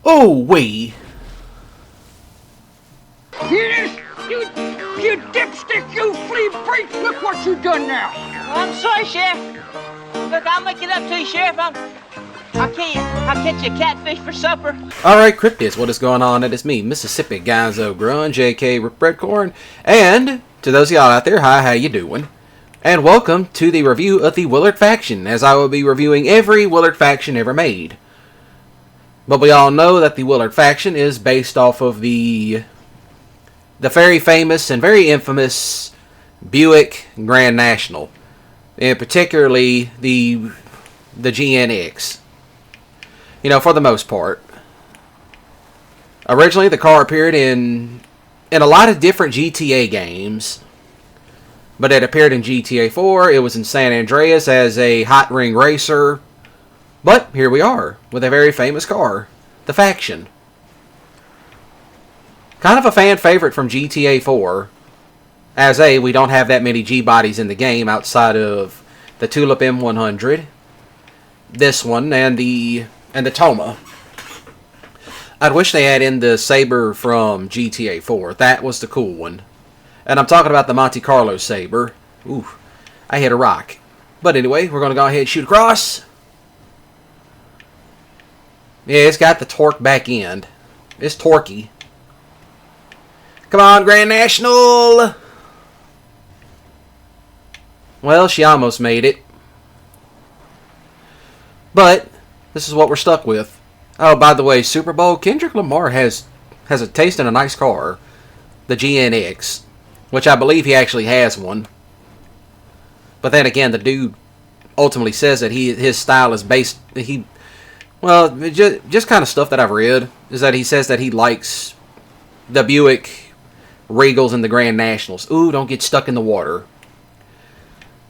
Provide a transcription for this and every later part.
Oh, we. You dipstick, you flea freak! Look what you done now! I'm sorry, Sheriff. Look, I'll make it up to you, Sheriff. I'll catch you a catfish for supper. Alright, Cryptids, what is going on? It is me, Mississippi Gonzo Grunge, aka Rip Breadcorn. And to those of y'all out there, hi, how you doing? And welcome to the review of the Willard Faction, as I will be reviewing every Willard Faction ever made. But we all know that the Willard Faction is based off of the very famous and very infamous Buick Grand National, and particularly the GNX. You know, for the most part. Originally, the car appeared in a lot of different GTA games, but it appeared in GTA 4. It was in San Andreas as a hot ring racer. But here we are with a very famous car, the Faction. Kind of a fan favorite from GTA 4. As we don't have that many G-bodies in the game outside of the Tulip M100, this one, and the Toma. I'd wish they had in the Sabre from GTA 4. That was the cool one. And I'm talking about the Monte Carlo Sabre. Ooh, I hit a rock. But anyway, we're going to go ahead and shoot across. Yeah, it's got the torque back end. It's torquey. Come on, Grand National! Well, she almost made it. But this is what we're stuck with. Oh, by the way, Super Bowl, Kendrick Lamar has a taste in a nice car. The GNX. Which I believe he actually has one. But then again, the dude ultimately says that his style is based... Well, just kind of stuff that I've read is that he says that he likes the Buick Regals and the Grand Nationals. Ooh, don't get stuck in the water.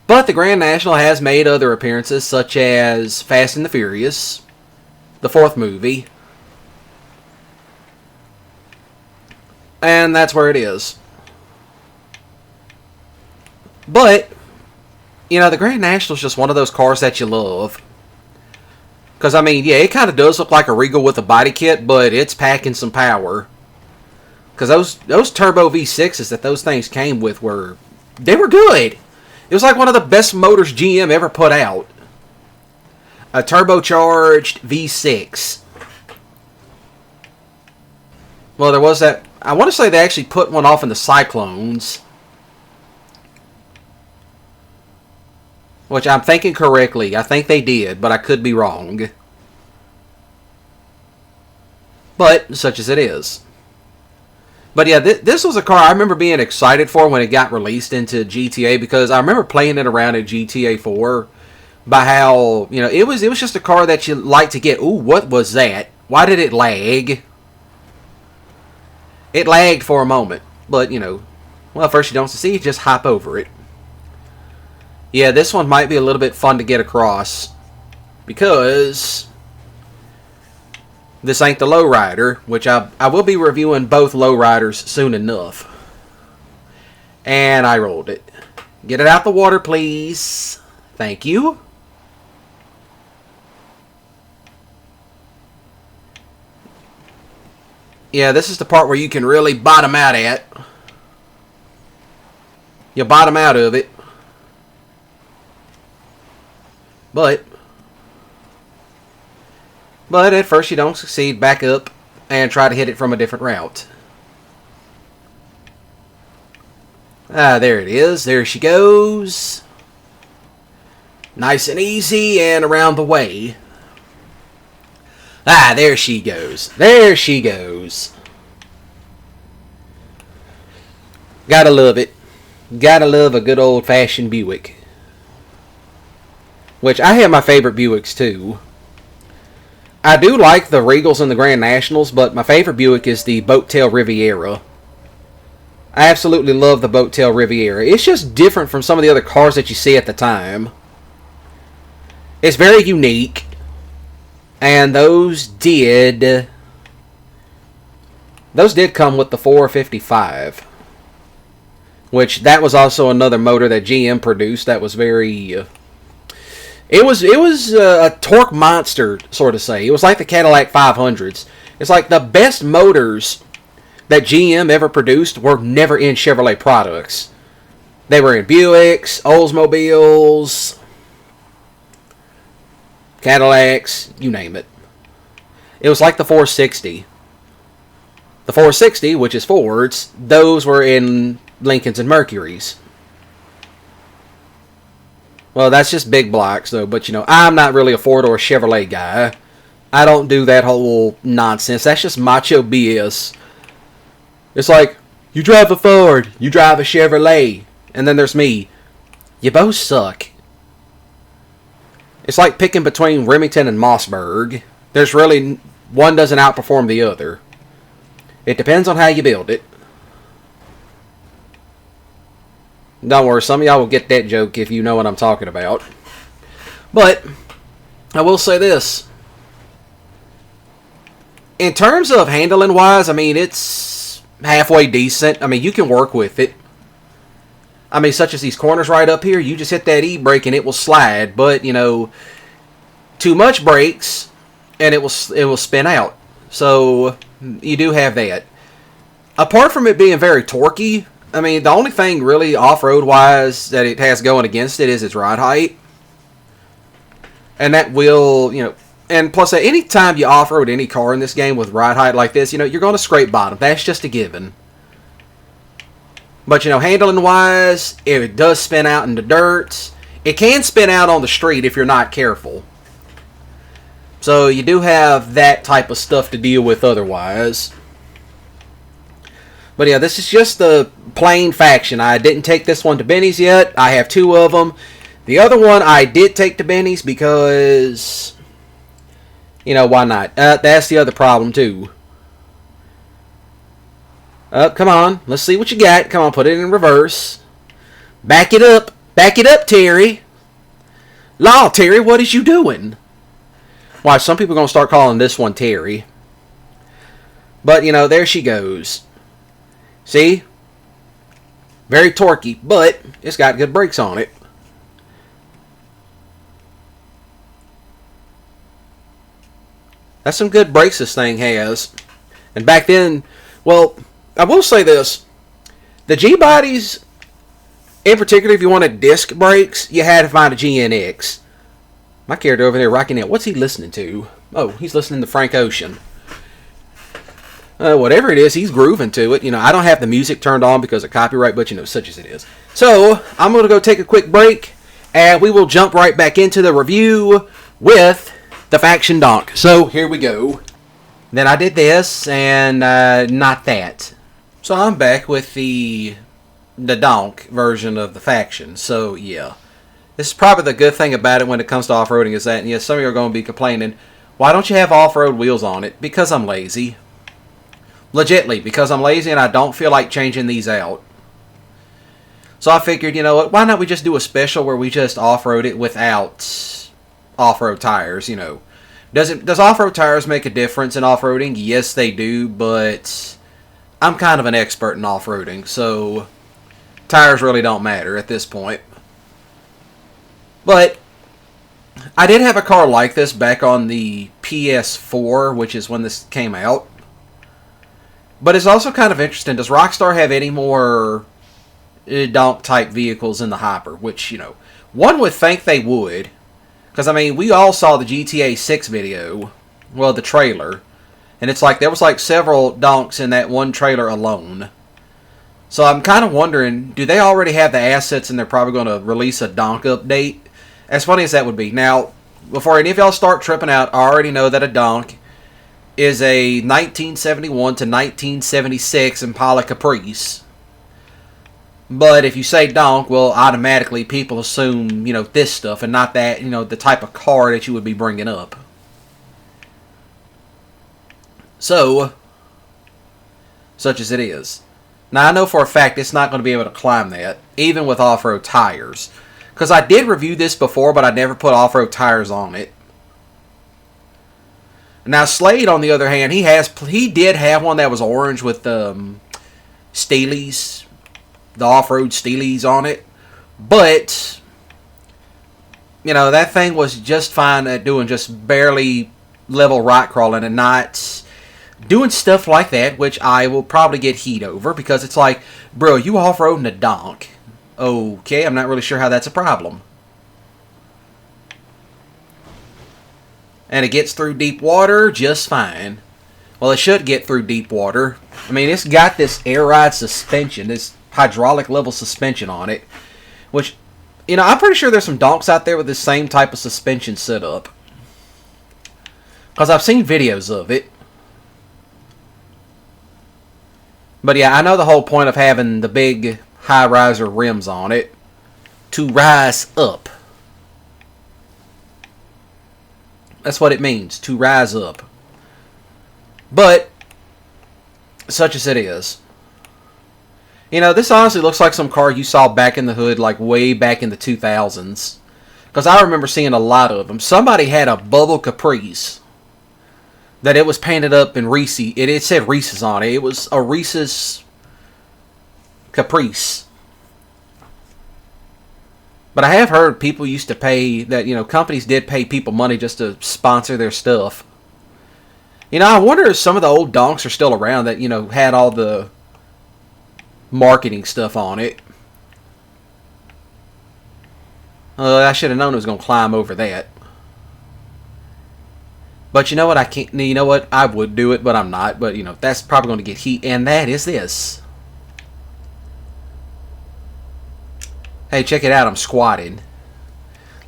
But the Grand National has made other appearances, such as Fast and the Furious, the fourth movie. And that's where it is. But, you know, the Grand National is just one of those cars that you love. Because, I mean, yeah, it kind of does look like a Regal with a body kit, but it's packing some power. Because those turbo V6s that those things came with were good. It was like one of the best motors GM ever put out. A turbocharged V6. Well, there was that... I want to say they actually put one off in the Cyclones. Which I'm thinking correctly. I think they did, but I could be wrong. But, such as it is. But yeah, this was a car I remember being excited for when it got released into GTA, because I remember playing it around in GTA 4 by how, you know, it was just a car that you like to get. Ooh, what was that? Why did it lag? It lagged for a moment, but, you know, well, first you don't succeed, just hop over it. Yeah, this one might be a little bit fun to get across, because this ain't the lowrider, which I will be reviewing both lowriders soon enough. And I rolled it. Get it out the water, please. Thank you. Yeah, this is the part where you can really bottom out at. You bottom out of it. But at first you don't succeed, back up and try to hit it from a different route. Ah, there it is. There she goes. Nice and easy and around the way. Ah, there she goes. There she goes. Gotta love it. Gotta love a good old-fashioned Buick. Which, I have my favorite Buicks, too. I do like the Regals and the Grand Nationals, but my favorite Buick is the Boat Tail Riviera. I absolutely love the Boat Tail Riviera. It's just different from some of the other cars that you see at the time. It's very unique. And those did come with the 455. Which, that was also another motor that GM produced that was very... It was a torque monster, sort of say. It was like the Cadillac 500s. It's like the best motors that GM ever produced were never in Chevrolet products. They were in Buicks, Oldsmobiles, Cadillacs, you name it. It was like the 460. The 460, which is Fords, those were in Lincolns and Mercurys. Well, that's just big blocks, though. But, you know, I'm not really a Ford or a Chevrolet guy. I don't do that whole nonsense. That's just macho BS. It's like, you drive a Ford, you drive a Chevrolet, and then there's me. You both suck. It's like picking between Remington and Mossberg. There's really, one doesn't outperform the other. It depends on how you build it. Don't worry, some of y'all will get that joke if you know what I'm talking about. But, I will say this. In terms of handling wise, I mean, it's halfway decent. I mean, you can work with it. I mean, such as these corners right up here, you just hit that E-brake and it will slide. But, you know, too much brakes and it will spin out. So, you do have that. Apart from it being very torquey, I mean, the only thing really off-road wise that it has going against it is its ride height. And that will, you know, and plus any time you off-road any car in this game with ride height like this, you know, you're going to scrape bottom. That's just a given. But, you know, handling wise, if it does spin out in the dirt, it can spin out on the street if you're not careful. So you do have that type of stuff to deal with otherwise. But yeah, this is just the plain Faction. I didn't take this one to Benny's yet. I have two of them. The other one I did take to Benny's because, you know, why not? That's the other problem too. Come on. Let's see what you got. Come on, put it in reverse. Back it up. Back it up, Terry. Law, Terry, what is you doing? Why, some people are going to start calling this one Terry. But, you know, there she goes. See? Very torquey, but it's got good brakes on it. That's some good brakes this thing has. And back then, well, I will say this. The G-bodies, in particular, if you wanted disc brakes, you had to find a GNX. My character over there rocking it. What's he listening to? Oh, he's listening to Frank Ocean. Whatever it is, he's grooving to it. You know, I don't have the music turned on because of copyright, but, you know, such as it is. So, I'm going to go take a quick break, and we will jump right back into the review with the Faction donk. So, here we go. Then I did this, and not that. So, I'm back with the donk version of the Faction. So, yeah. This is probably the good thing about it when it comes to off-roading is that, and yes, some of you are going to be complaining, why don't you have off-road wheels on it? Because I'm lazy. Legitly, because I'm lazy and I don't feel like changing these out. So I figured, you know what, why not we just do a special where we just off-road it without off-road tires, you know. Does off-road tires make a difference in off-roading? Yes, they do, but I'm kind of an expert in off-roading, so tires really don't matter at this point. But I did have a car like this back on the PS4, which is when this came out. But it's also kind of interesting. Does Rockstar have any more donk-type vehicles in the hopper? Which, you know, one would think they would. Because, I mean, we all saw the GTA 6 video. Well, the trailer. And it's like, there was like several donks in that one trailer alone. So I'm kind of wondering, do they already have the assets and they're probably going to release a donk update? As funny as that would be. Now, before any of y'all start tripping out, I already know that a donk is a 1971 to 1976 Impala Caprice. But if you say donk, well, automatically people assume, you know, this stuff and not that, you know, the type of car that you would be bringing up. So, such as it is. Now, I know for a fact it's not going to be able to climb that, even with off-road tires. Because I did review this before, but I never put off-road tires on it. Now, Slade, on the other hand, he did have one that was orange with Steelies, the off-road Steelies on it. But, you know, that thing was just fine at doing just barely level rock crawling and not doing stuff like that, which I will probably get heat over, because it's like, bro, you off-roading a donk. Okay, I'm not really sure how that's a problem. And it gets through deep water just fine. Well, it should get through deep water. I mean, it's got this air ride suspension, this hydraulic level suspension on it, which, you know, I'm pretty sure there's some donks out there with this same type of suspension setup, because I've seen videos of it. But yeah, I know the whole point of having the big high riser rims on it, to rise up. That's what it means, to rise up. But such as it is. You know, this honestly looks like some car you saw back in the hood, like way back in the 2000s. Because I remember seeing a lot of them. Somebody had a bubble Caprice that it was painted up in Reese. It said Reese's on it. It was a Reese's Caprice. But I have heard people used to pay, that, you know, companies did pay people money just to sponsor their stuff. You know, I wonder if some of the old donks are still around that, you know, had all the marketing stuff on it. I should have known it was going to climb over that. But you know what? I can't. You know what? I would do it, but I'm not. But, you know, that's probably going to get heat, and that is this. Hey, check it out. I'm squatting.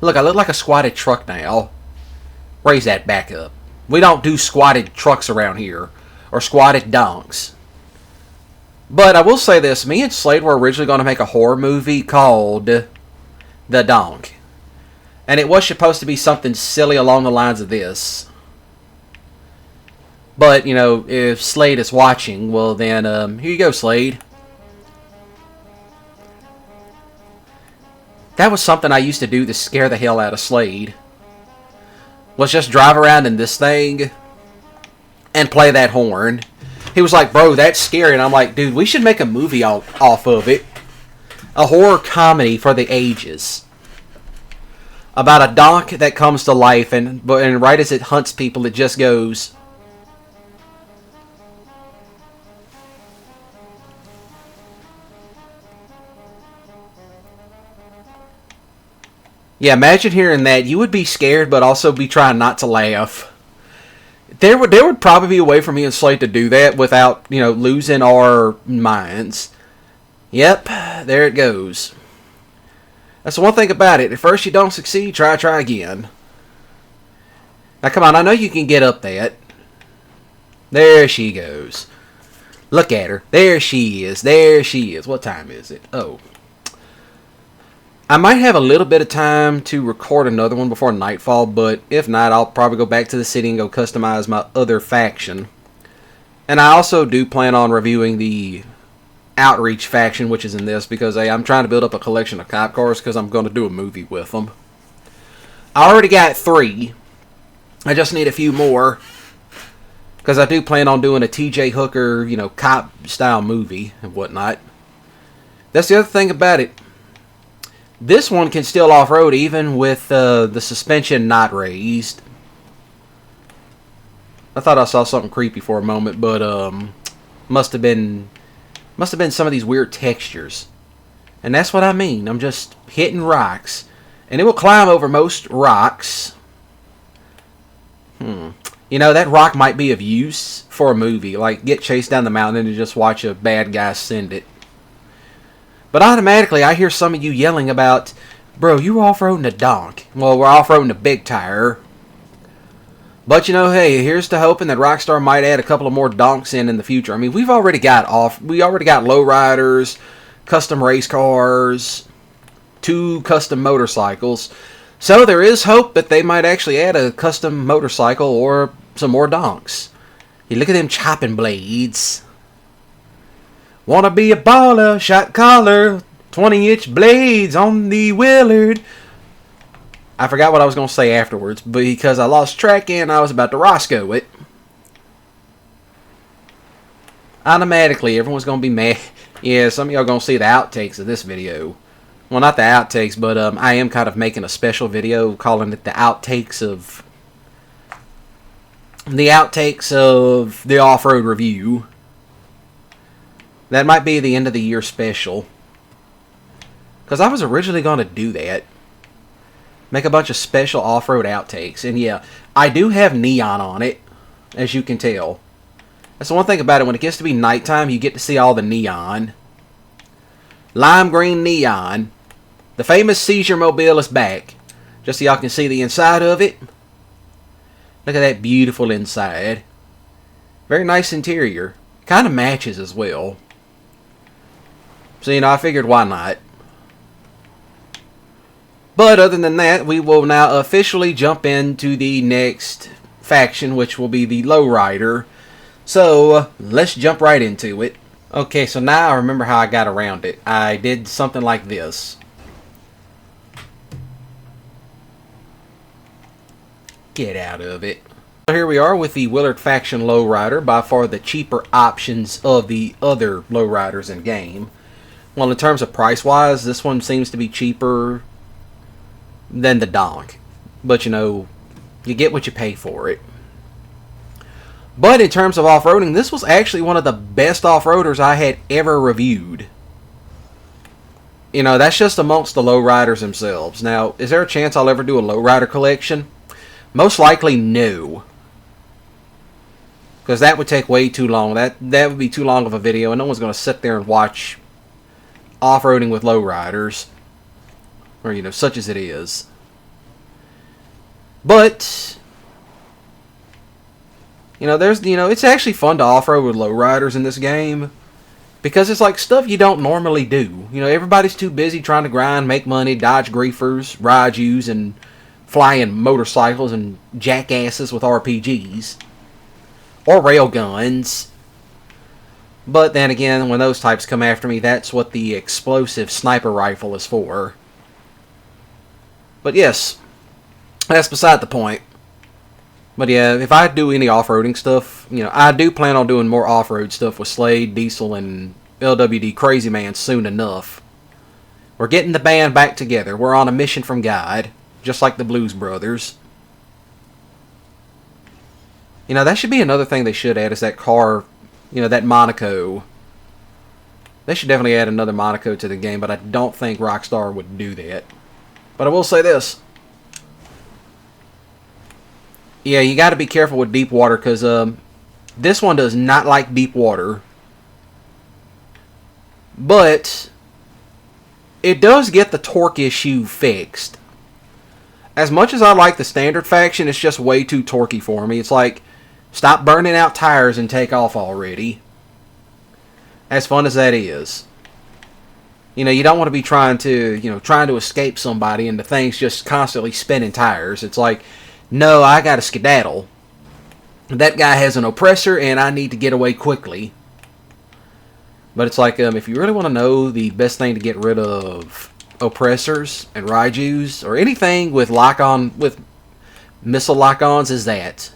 Look, I look like a squatted truck now. Raise that back up. We don't do squatted trucks around here, or squatted donks. But I will say this. Me and Slade were originally going to make a horror movie called The Donk. And it was supposed to be something silly along the lines of this. But, you know, if Slade is watching, well then, here you go, Slade. That was something I used to do to scare the hell out of Slade. Was just drive around in this thing and play that horn. He was like, bro, that's scary. And I'm like, dude, we should make a movie off of it. A horror comedy for the ages. About a donk that comes to life, and right as it hunts people, it just goes. Yeah, imagine hearing that. You would be scared, but also be trying not to laugh. There would probably be a way for me and Slate to do that without, you know, losing our minds. Yep, there it goes. That's the one thing about it. At first you don't succeed, try again. Now come on, I know you can get up that. There she goes. Look at her. There she is. There she is. What time is it? Oh. I might have a little bit of time to record another one before nightfall, but if not, I'll probably go back to the city and go customize my other faction. And I also do plan on reviewing the Outreach faction, which is in this, because hey, I'm trying to build up a collection of cop cars because I'm going to do a movie with them. I already got 3. I just need a few more, because I do plan on doing a TJ Hooker, you know, cop-style movie and whatnot. That's the other thing about it. This one can still off-road even with the suspension not raised. I thought I saw something creepy for a moment, but must have been some of these weird textures. And that's what I mean. I'm just hitting rocks. And it will climb over most rocks. You know, that rock might be of use for a movie. Like, get chased down the mountain and just watch a bad guy send it. But automatically, I hear some of you yelling about, bro, you were off-roading a donk. Well, we're off-roading a big tire. But, you know, hey, here's to hoping that Rockstar might add a couple of more donks in the future. I mean, we already got lowriders, custom race cars, 2 custom motorcycles. So there is hope that they might actually add a custom motorcycle or some more donks. Hey, look at them chopping blades. Wanna be a baller, shot collar, 20-inch blades on the Willard. I forgot what I was going to say afterwards, because I lost track and I was about to Roscoe it. Automatically, everyone's going to be mad. Yeah, some of y'all are going to see the outtakes of this video. Well, not the outtakes, but I am kind of making a special video calling it the outtakes of the outtakes of the off-road review. That might be the end of the year special. Because I was originally going to do that. Make a bunch of special off-road outtakes. And yeah, I do have neon on it, as you can tell. That's the one thing about it. When it gets to be nighttime, you get to see all the neon. Lime green neon. The famous Seizure Mobile is back. Just so y'all can see the inside of it. Look at that beautiful inside. Very nice interior. Kind of matches as well. So, you know, I figured why not. But other than that, we will now officially jump into the next faction, which will be the lowrider. So, let's jump right into it. Okay, so now I remember how I got around it. I did something like this. Get out of it. So here we are with the Willard Faction lowrider, by far the cheaper options of the other lowriders in game. Well, in terms of price-wise, this one seems to be cheaper than the donk. But, you know, you get what you pay for it. But in terms of off-roading, this was actually one of the best off-roaders I had ever reviewed. You know, that's just amongst the lowriders themselves. Now, is there a chance I'll ever do a lowrider collection? Most likely, no. Because that would take way too long. That would be too long of a video, and no one's going to sit there and watch off-roading with lowriders. Or, you know, such as it is. But, you know, it's actually fun to off-road with lowriders in this game. Because it's like stuff you don't normally do. You know, everybody's too busy trying to grind, make money, dodge griefers, ride yous, and flying motorcycles and jackasses with RPGs. Or railguns. But then again, when those types come after me, that's what the explosive sniper rifle is for. But yes, that's beside the point. But yeah, if I do any off-roading stuff, you know, I do plan on doing more off-road stuff with Slade, Diesel, and LWD Crazy Man soon enough. We're getting the band back together. We're on a mission from God, just like the Blues Brothers. You know, that should be another thing they should add, is that car, you know, that Monaco. They should definitely add another Monaco to the game, but I don't think Rockstar would do that. But I will say this. Yeah, you got to be careful with deep water, because this one does not like deep water. But it does get the torque issue fixed. As much as I like the standard faction, it's just way too torquey for me. It's like, stop burning out tires and take off already. As fun as that is. You know, you don't want to be trying to escape somebody and the thing's just constantly spinning tires. It's like, no, I got to skedaddle. That guy has an oppressor and I need to get away quickly. But it's like, if you really want to know the best thing to get rid of oppressors and Raijus, or anything with with missile lock-ons, is that.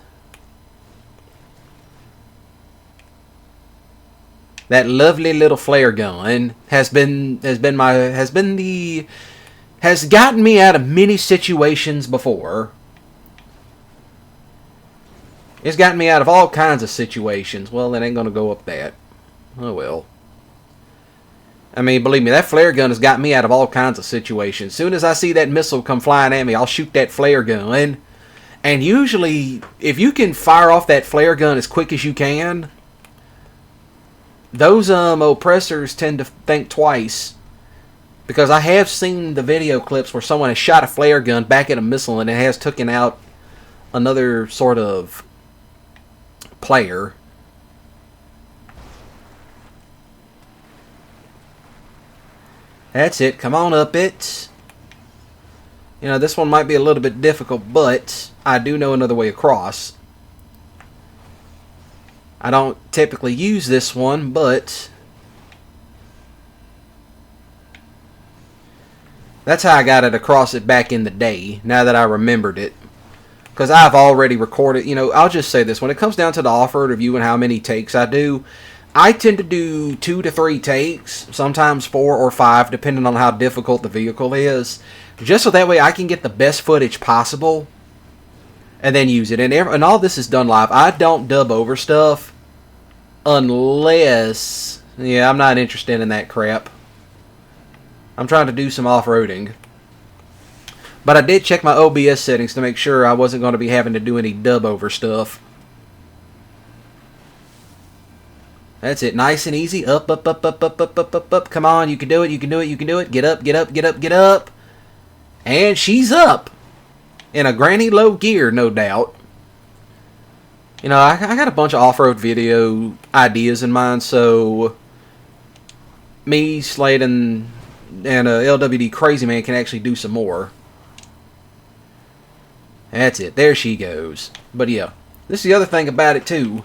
That lovely little flare gun has gotten me out of many situations before. It's gotten me out of all kinds of situations. Well, it ain't gonna go up that. Oh well. I mean, believe me, that flare gun has got me out of all kinds of situations. As soon as I see that missile come flying at me, I'll shoot that flare gun. And usually, if you can fire off that flare gun as quick as you can, those oppressors tend to think twice. Because I have seen the video clips where someone has shot a flare gun back at a missile and it has taken out another sort of player. That's it. Come on up it. You know, this one might be a little bit difficult, but I do know another way across. I don't typically use this one, but that's how I got it across it back in the day, now that I remembered it. Because I've already recorded, you know, I'll just say this. When it comes down to the off-road review and how many takes I do, I tend to do 2 to 3 takes, sometimes 4 or 5, depending on how difficult the vehicle is. Just so that way I can get the best footage possible. and then use it. And all this is done live. I don't dub over stuff unless... Yeah, I'm not interested in that crap. I'm trying to do some off-roading. But I did check my OBS settings to make sure I wasn't going to be having to do any dub over stuff. That's it. Nice and easy. Up, up, up, up, up, up, up, up, up. Come on, you can do it, you can do it, you can do it. Get up, get up, get up, get up. And she's up. In a granny low gear, no doubt. You know, I got a bunch of off-road video ideas in mind, so... Me, Slade, and LWD Crazy Man can actually do some more. That's it. There she goes. But yeah, this is the other thing about it too.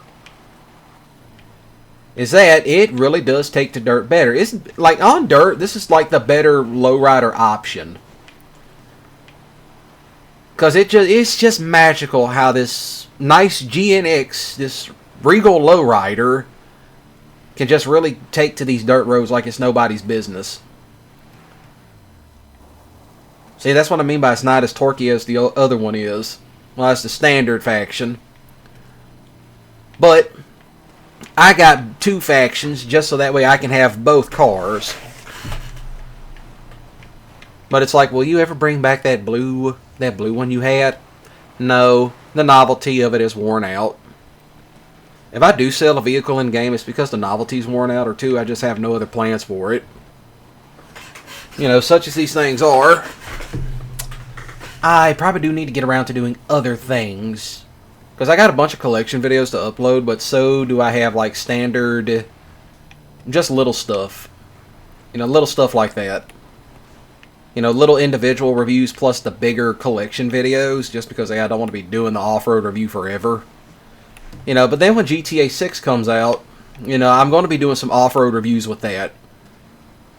Is that it really does take to dirt better. It's like on dirt, this is like the better lowrider option. Because it's just magical how this nice GNX, this Regal lowrider, can just really take to these dirt roads like it's nobody's business. See, that's what I mean by it's not as torquey as the other one is. Well, that's the standard faction. But I got two factions just so that way I can have both cars. But it's like, will you ever bring back that blue one you had? No, the novelty of it is worn out. If I do sell a vehicle in game, it's because the novelty's worn out, or two, I just have no other plans for it. You know, such as these things are, I probably do need to get around to doing other things. Because I got a bunch of collection videos to upload, but so do I have like standard, just little stuff. You know, little stuff like that. You know, little individual reviews plus the bigger collection videos, just because I don't want to be doing the off-road review forever. You know, but then when GTA 6 comes out, you know, I'm going to be doing some off-road reviews with that.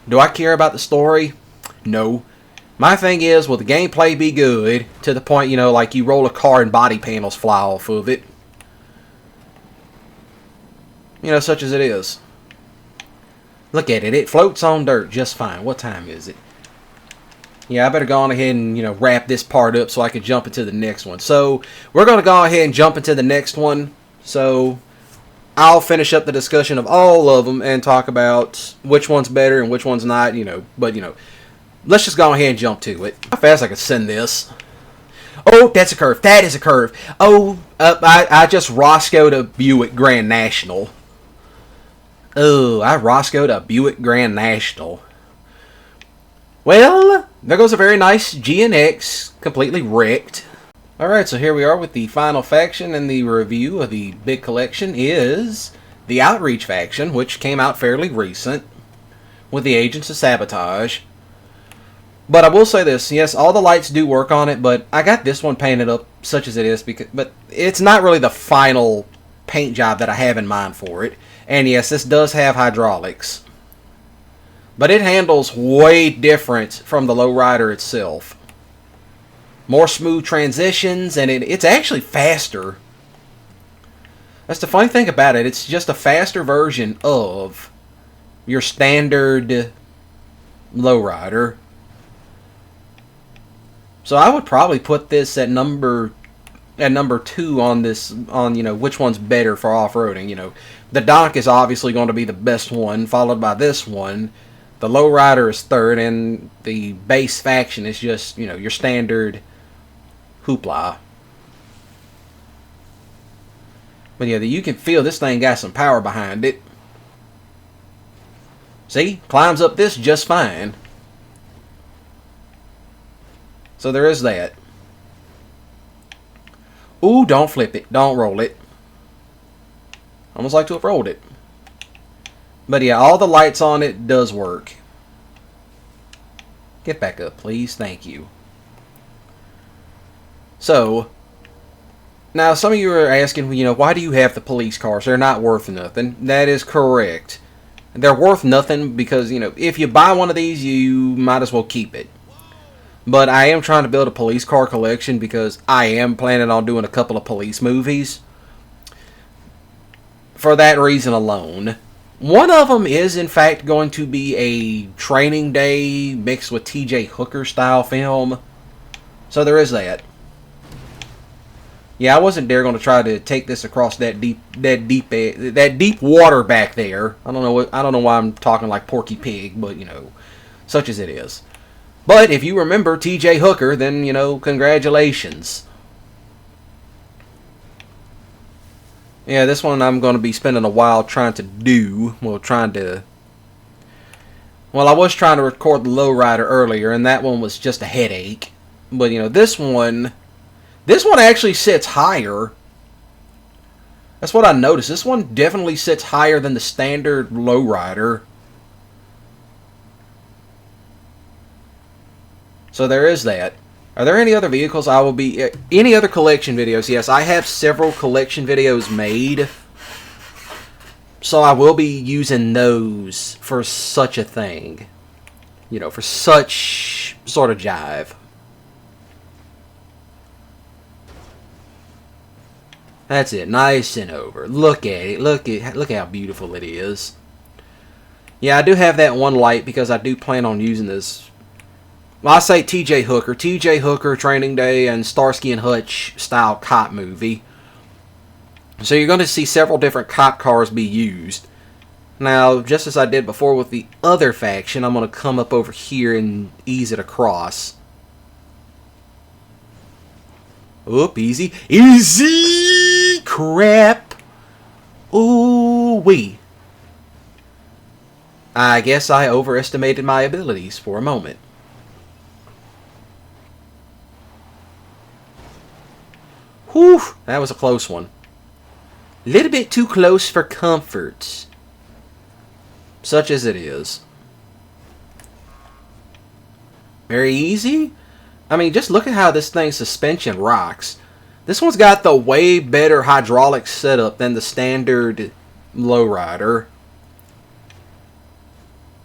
Do I care about the story? No. My thing is, will the gameplay be good to the point, you know, like you roll a car and body panels fly off of it? You know, such as it is. Look at it. It floats on dirt just fine. What time is it? Yeah, I better go on ahead and, you know, wrap this part up so I can jump into the next one. So, we're going to go ahead and jump into the next one. So, I'll finish up the discussion of all of them and talk about which one's better and which one's not, you know. But, you know, let's just go ahead and jump to it. How fast I can send this. Oh, that's a curve. That is a curve. Oh, I just Roscoe'd a Buick Grand National. Oh, I Roscoe'd a Buick Grand National. Well, there goes a very nice GNX, completely wrecked. Alright, so here we are with the final faction, and the review of the big collection is the Outreach faction, which came out fairly recent, with the Agents of Sabotage. But I will say this, yes, all the lights do work on it, but I got this one painted up such as it is, but it's not really the final paint job that I have in mind for it. And yes, this does have hydraulics. But it handles way different from the lowrider itself. More smooth transitions, and it's actually faster. That's the funny thing about it. It's just a faster version of your standard lowrider. So I would probably put this at number 2 on this, you know, which one's better for off-roading. You know, the donk is obviously going to be the best one, followed by this one. The lowrider is third, and the base faction is just, you know, your standard hoopla. But yeah, you can feel this thing got some power behind it. See? Climbs up this just fine. So there is that. Ooh, don't flip it. Don't roll it. Almost like to have rolled it. But yeah, all the lights on it does work. Get back up, please. Thank you. So, now some of you are asking, you know, why do you have the police cars? They're not worth nothing. That is correct. They're worth nothing because, you know, if you buy one of these, you might as well keep it. But I am trying to build a police car collection because I am planning on doing a couple of police movies. For that reason alone. One of them is, in fact, going to be a Training Day mixed with T.J. Hooker style film. So there is that. Yeah, I wasn't dare going to try to take this across that deep water back there. I don't know why I'm talking like Porky Pig, but you know, such as it is. But if you remember T.J. Hooker, then you know, congratulations. Yeah, this one I'm going to be spending a while trying to do. Well, I was trying to record the lowrider earlier, and that one was just a headache. But you know, this one actually sits higher. That's what I noticed. This one definitely sits higher than the standard lowrider. So there is that. Are there any other vehicles I will be... Any other collection videos? Yes, I have several collection videos made. So I will be using those for such a thing. You know, for such sort of jive. That's it. Nice and over. Look at it. Look how beautiful it is. Yeah, I do have that one light because I do plan on using this. Well, I say T.J. Hooker. T.J. Hooker, Training Day, and Starsky and Hutch style cop movie. So you're going to see several different cop cars be used. Now, just as I did before with the other faction, I'm going to come up over here and ease it across. Oop, easy. Easy! Crap! Ooh-wee. I guess I overestimated my abilities for a moment. Whew, that was a close one. A little bit too close for comfort. Such as it is. Very easy. I mean, just look at how this thing's suspension rocks. This one's got the way better hydraulic setup than the standard lowrider.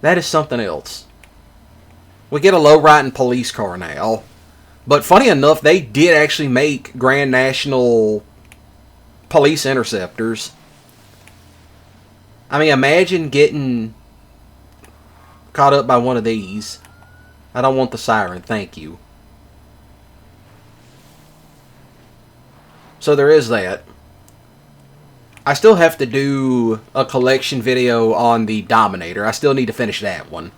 That is something else. We get a low-riding police car now. But funny enough, they did actually make Grand National police interceptors. I mean, imagine getting caught up by one of these. I don't want the siren, thank you. So there is that. I still have to do a collection video on the Dominator. I still need to finish that one.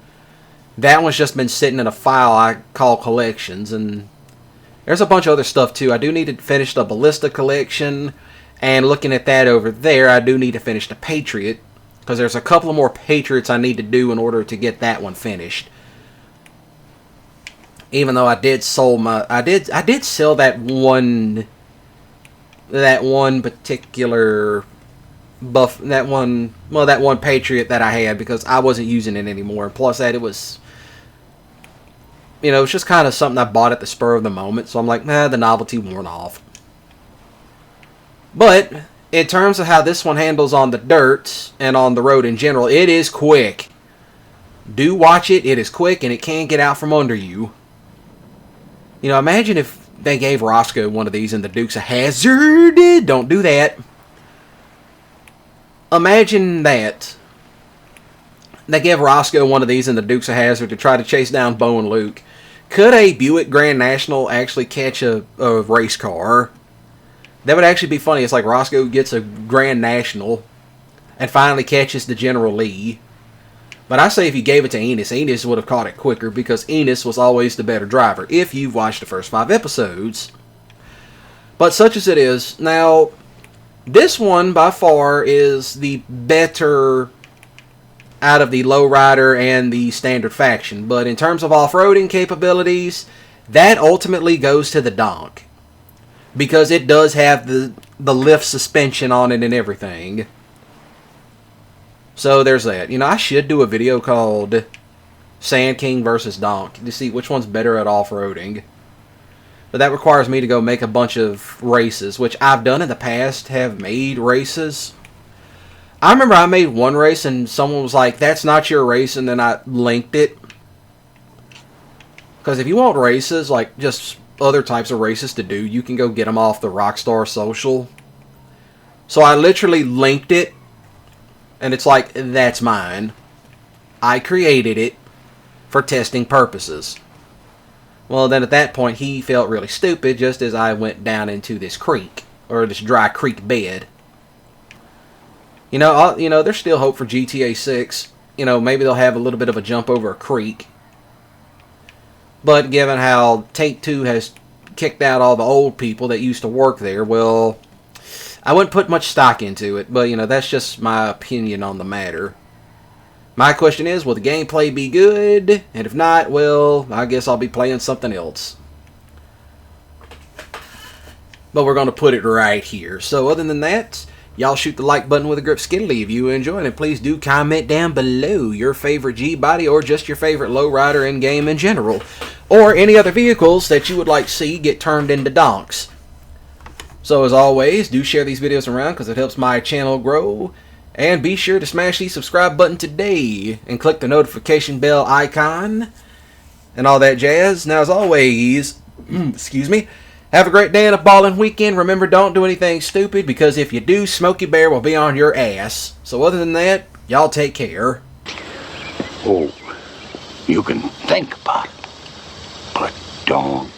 That one's just been sitting in a file I call collections, and there's a bunch of other stuff too. I do need to finish the Ballista collection, and looking at that over there, I do need to finish the Patriot, because there's a couple of more Patriots I need to do in order to get that one finished. Even though I did sell that one particular that one Patriot that I had, because I wasn't using it anymore. Plus that it was, you know, it's just kind of something I bought at the spur of the moment. So I'm like, nah, the novelty worn off. But in terms of how this one handles on the dirt and on the road in general, it is quick. Do watch it. It is quick and it can get out from under you. You know, imagine if they gave Roscoe one of these in the Dukes of Hazzard. Don't do that. Imagine that. They give Roscoe one of these in the Dukes of Hazzard to try to chase down Bo and Luke. Could a Buick Grand National actually catch a race car? That would actually be funny. It's like Roscoe gets a Grand National and finally catches the General Lee. But I say if you gave it to Enos, Enos would have caught it quicker, because Enos was always the better driver, if you've watched the first 5 episodes. But such as it is, now, this one by far is the better out of the lowrider and the standard faction. But in terms of off-roading capabilities, that ultimately goes to the donk, because it does have the lift suspension on it and everything. So there's that. You know, I should do a video called Sand King versus Donk to see which one's better at off-roading. But that requires me to go make a bunch of races, which I've done in the past, have made races. I remember I made one race and someone was like, that's not your race, and then I linked it. Because if you want races, like just other types of races to do, you can go get them off the Rockstar Social. So I literally linked it. And it's like, that's mine. I created it for testing purposes. Well, then at that point, he felt really stupid just as I went down into this creek, or this dry creek bed. You know, there's still hope for GTA 6. You know, maybe they'll have a little bit of a jump over a creek. But given how Take-Two has kicked out all the old people that used to work there, well, I wouldn't put much stock into it. But, you know, that's just my opinion on the matter. My question is, will the gameplay be good? And if not, well, I guess I'll be playing something else. But we're going to put it right here. So other than that, y'all shoot the like button with a grip skiddly if you enjoyed, and please do comment down below your favorite G-Body or just your favorite lowrider in game in general. Or any other vehicles that you would like to see get turned into donks. So as always, do share these videos around because it helps my channel grow. And be sure to smash the subscribe button today and click the notification bell icon and all that jazz. Now, as always, excuse me, have a great day and a ballin' weekend. Remember, don't do anything stupid because if you do, Smokey Bear will be on your ass. So other than that, y'all take care. Oh, you can think about it, but don't.